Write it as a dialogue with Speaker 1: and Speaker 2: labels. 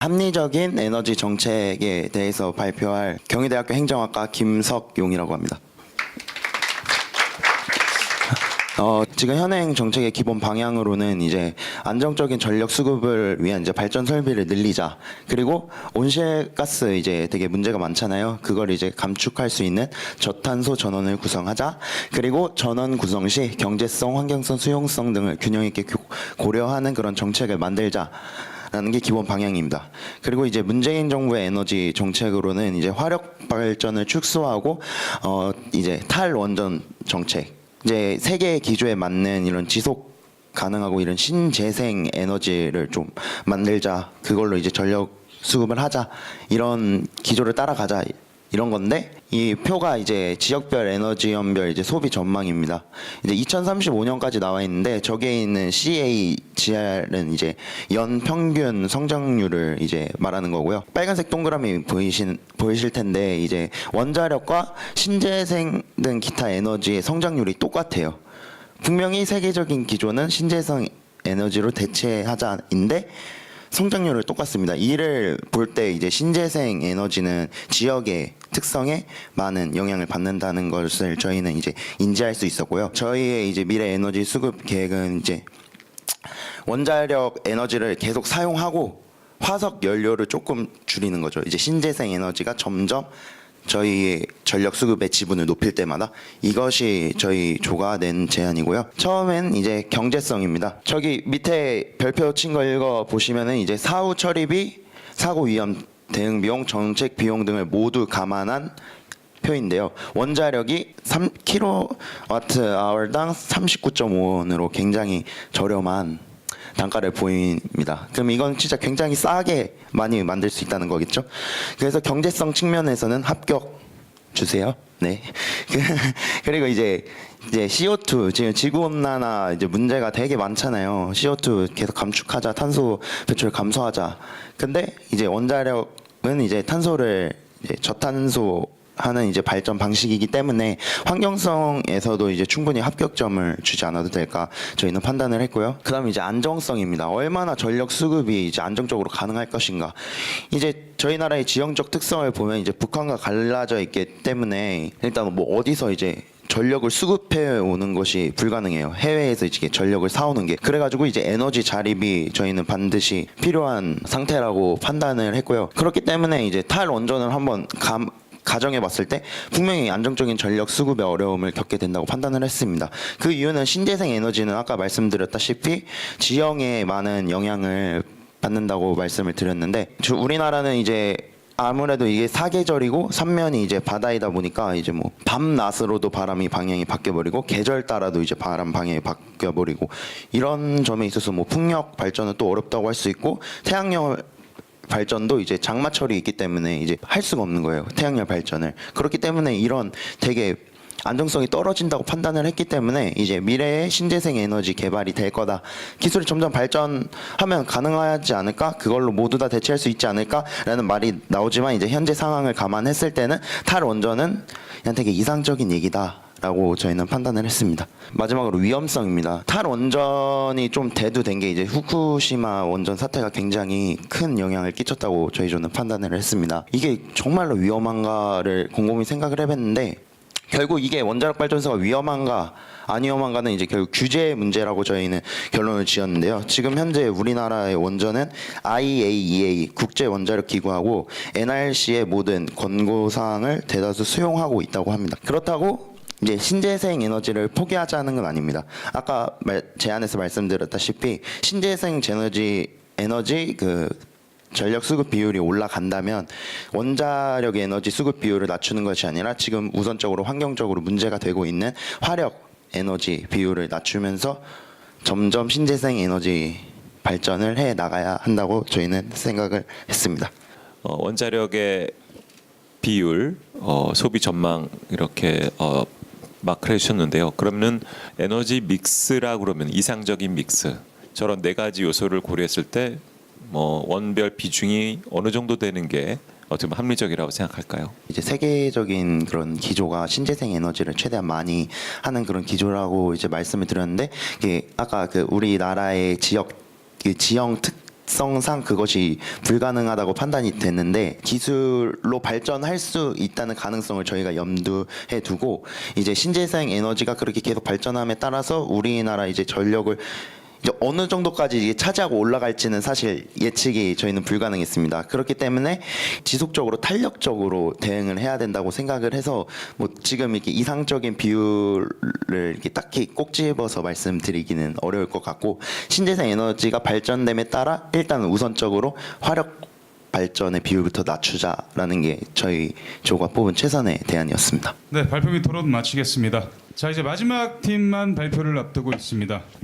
Speaker 1: 합리적인 에너지 정책에 대해서 발표할 경희대학교 행정학과 김석용이라고 합니다. 지금 현행 정책의 기본 방향으로는 이제 안정적인 전력 수급을 위한 이제 발전 설비를 늘리자. 그리고 온실가스 이제 되게 문제가 많잖아요. 그걸 이제 감축할 수 있는 저탄소 전원을 구성하자. 그리고 전원 구성 시 경제성, 환경성, 수용성 등을 균형 있게 고려하는 그런 정책을 만들자. 라는 게 기본 방향입니다. 그리고 이제 문재인 정부의 에너지 정책으로는 이제 화력 발전을 축소하고 이제 탈원전 정책, 이제 세계 기조에 맞는 이런 지속 가능하고 이런 신재생 에너지를 좀 만들자. 그걸로 이제 전력 수급을 하자. 이런 기조를 따라가자. 이런 건데 이 표가 이제 지역별 에너지연별 이제 소비 전망입니다. 이제 2035년까지 나와 있는데 저기에 있는 CAGR은 이제 연 평균 성장률을 이제 말하는 거고요. 빨간색 동그라미 보이실 텐데 이제 원자력과 신재생 등 기타 에너지의 성장률이 똑같아요. 분명히 세계적인 기조는 신재생 에너지로 대체하자인데 성장률을 똑같습니다. 이를 볼 때 이제 신재생 에너지는 지역의 특성에 많은 영향을 받는다는 것을 저희는 이제 인지할 수 있었고요. 저희의 이제 미래 에너지 수급 계획은 이제 원자력 에너지를 계속 사용하고 화석 연료를 조금 줄이는 거죠. 이제 신재생 에너지가 점점 저희의 전력 수급의 지분을 높일 때마다 이것이 저희 조가 낸 제안이고요. 처음엔 이제 경제성입니다. 저기 밑에 별표 친 거 읽어 보시면은 이제 사후 처리비, 사고 위험 대응 비용, 정책 비용 등을 모두 감안한 표인데요. 원자력이 3kWh당 39.5원으로 굉장히 저렴한 단가를 보입니다. 그럼 이건 진짜 굉장히 싸게 많이 만들 수 있다는 거겠죠. 그래서 경제성 측면에서는 합격 주세요. 네. 그리고 이제 CO2 지금 지구 온난화 이제 문제가 되게 많잖아요. CO2 계속 감축하자, 탄소 배출 감소하자. 근데 이제 원자력은 이제 탄소를 이제 저탄소 하는 이제 발전 방식이기 때문에 환경성에서도 이제 충분히 합격점을 주지 않아도 될까 저희는 판단을 했고요. 그다음 이제 안정성입니다. 얼마나 전력 수급이 이제 안정적으로 가능할 것인가. 이제 저희 나라의 지형적 특성을 보면 이제 북한과 갈라져 있기 때문에 일단 뭐 어디서 이제 전력을 수급해 오는 것이 불가능해요. 해외에서 이제 전력을 사오는 게. 그래가지고 이제 에너지 자립이 저희는 반드시 필요한 상태라고 판단을 했고요. 그렇기 때문에 이제 탈원전을 한번 가정해 봤을 때 분명히 안정적인 전력 수급의 어려움을 겪게 된다고 판단을 했습니다. 그 이유는 신재생 에너지는 아까 말씀드렸다시피 지형에 많은 영향을 받는다고 말씀을 드렸는데 우리나라는 이제 아무래도 이게 사계절이고 삼면이 이제 바다이다 보니까 이제 뭐 밤낮으로도 바람이 방향이 바뀌어 버리고 계절 따라도 이제 바람 방향이 바뀌어 버리고 이런 점에 있어서 뭐 풍력 발전은 또 어렵다고 할 수 있고 태양열 발전도 이제 장마철이 있기 때문에 이제 할 수가 없는 거예요. 태양열 발전을. 그렇기 때문에 이런 되게 안정성이 떨어진다고 판단을 했기 때문에 이제 미래의 신재생 에너지 개발이 될 거다. 기술이 점점 발전하면 가능하지 않을까? 그걸로 모두 다 대체할 수 있지 않을까라는 말이 나오지만 이제 현재 상황을 감안했을 때는 탈원전은 그냥 되게 이상적인 얘기다. 라고 저희는 판단을 했습니다. 마지막으로 위험성입니다. 탈원전이 좀 대두된 게 이제 후쿠시마 원전 사태가 굉장히 큰 영향을 끼쳤다고 저희 조는 판단을 했습니다. 이게 정말로 위험한가를 곰곰이 생각을 해봤는데 결국 이게 원자력 발전소가 위험한가 안 위험한가는 이제 결국 규제 문제라고 저희는 결론을 지었는데요. 지금 현재 우리나라의 원전은 IAEA 국제 원자력 기구하고 NRC의 모든 권고사항을 대다수 수용하고 있다고 합니다. 그렇다고 이제 신재생 에너지를 포기하자는 건 아닙니다. 아까 제안에서 말씀드렸다시피 신재생 에너지 그 전력 수급 비율이 올라간다면 원자력 에너지 수급 비율을 낮추는 것이 아니라 지금 우선적으로 환경적으로 문제가 되고 있는 화력 에너지 비율을 낮추면서 점점 신재생 에너지 발전을 해 나가야 한다고 저희는 생각을 했습니다.
Speaker 2: 원자력의 비율, 소비 전망 이렇게 마크를 해주셨는데요. 그러면 에너지 믹스라 그러면 이상적인 믹스 저런 네 가지 요소를 고려했을 때 뭐 원별 비중이 어느 정도 되는 게 어떻게 보면 합리적이라고 생각할까요?
Speaker 1: 이제 세계적인 그런 기조가 신재생 에너지를 최대한 많이 하는 그런 기조라고 이제 말씀을 드렸는데 이게 아까 그 우리나라의 지형 경제성상 그것이 불가능하다고 판단이 됐는데 기술로 발전할 수 있다는 가능성을 저희가 염두에 두고 이제 신재생 에너지가 그렇게 계속 발전함에 따라서 우리나라 이제 전력을 이제 어느 정도까지 이게 차지하고 올라갈지는 사실 예측이 저희는 불가능했습니다. 그렇기 때문에 지속적으로 탄력적으로 대응을 해야 된다고 생각을 해서 뭐 지금 이렇게 이상적인 비율을 이렇게 딱히 꼭 집어서 말씀드리기는 어려울 것 같고 신재생 에너지가 발전됨에 따라 일단 우선적으로 화력 발전의 비율부터 낮추자라는 게 저희 조가 뽑은 최선의 대안이었습니다.
Speaker 3: 네, 발표 및 토론 마치겠습니다. 자, 이제 마지막 팀만 발표를 앞두고 있습니다.